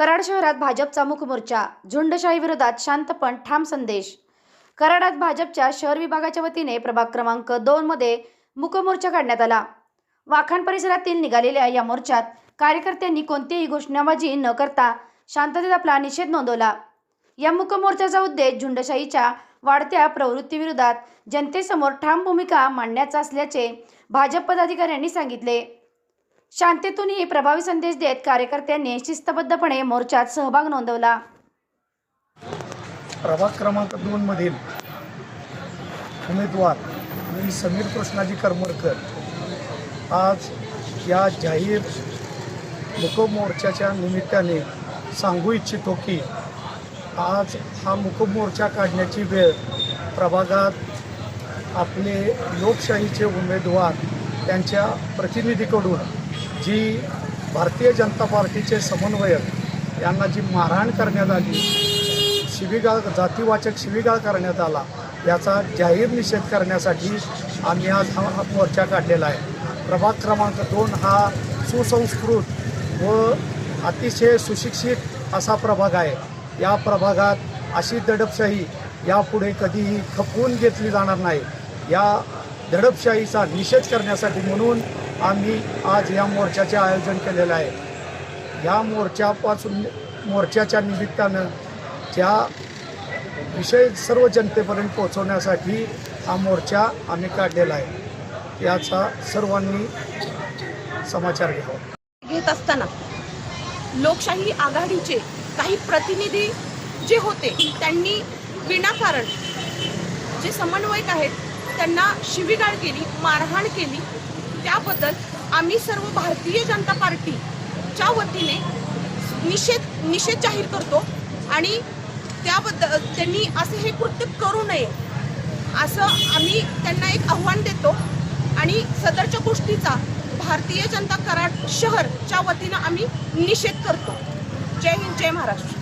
कराड शहरात भाजपचा मूक मोर्चा, झुंडशाही विरोधात शांत पण ठाम संदेश। कराडात भाजपच्या शहर विभागाच्या वतीने प्रभाग क्रमांक 2 मध्ये मूक मोर्चा काढण्यात आला। वाखाण परिसरातील निघालेल्या या मोर्चात कार्यकर्त्यांनी कोणतीही घोषणाबाजी न करता शांततेत आपला निषेध नोंदवला। या मूक मोर्चाचा उद्देश झुंडशाहीच्या वाढत्या प्रवृत्तीविरोधात जनतेसमोर ठाम भूमिका मांडण्याचा असल्याचे भाजप पदाधिकाऱ्यांनी सांगितले। शांततेतूनही प्रभावी संदेश देत कार्यकर्त्यांनी शिस्तबद्धपणे मोर्चात सहभाग नोंदवला। प्रभाग क्रमांक 2 मधील उमेदवार मी समीर कृष्णाजी करमरकर आज या जाहीर मूक मोर्चाच्या निमित्ताने सांगू इच्छितो की आज हा मूक मोर्चा काढण्याची वेळ प्रभागात आपले लोकशाहीचे उमेदवार त्यांच्या प्रतिनिधीकडून जी भारतीय जनता पार्टीचे समन्वयक यांना जी मारहाण करण्यात आली, शिवीगाळ, जातीवाचक शिवीगाळ करण्यात आला, याचा जाहीर निषेध करण्यासाठी आम्ही आज हा मोर्चा काढलेला आहे। प्रभाग क्रमांक 2 हा सुसंस्कृत व अतिशय सुशिक्षित असा प्रभाग आहे। या प्रभागात अशी दडपशाही यापुढे कधीही खपवून घेतली जाणार नाही। या दडपशाहीचा निषेध करण्यासाठी म्हणून आम्ही आज या मोर्चाचे आयोजन केलेलं आहे। या मोर्चाच्या निमित्तानं ज्या विषय सर्व जनतेपर्यंत पोहोचवण्यासाठी हा मोर्चा आम्ही काढलेला आहे, याचा सर्वांनी समाचार घ्यावा। घेत असताना लोकशाही आघाडीचे काही प्रतिनिधी जे होते त्यांनी विनाकारण जे समन्वयक आहेत त्यांना शिवीगाळ केली, मारहाण केली। त्याबद्दल आम्ही सर्व भारतीय जनता पार्टीच्या वतीने निषेध जाहीर करतो आणि त्याबद्दल त्यांनी असे हे कृत्य करू नये असं आम्ही त्यांना एक आव्हान देतो आणि सदरच्या गोष्टीचा भारतीय जनता कराड शहरच्या वतीनं आम्ही निषेध करतो। जय हिंद, जय महाराष्ट्र।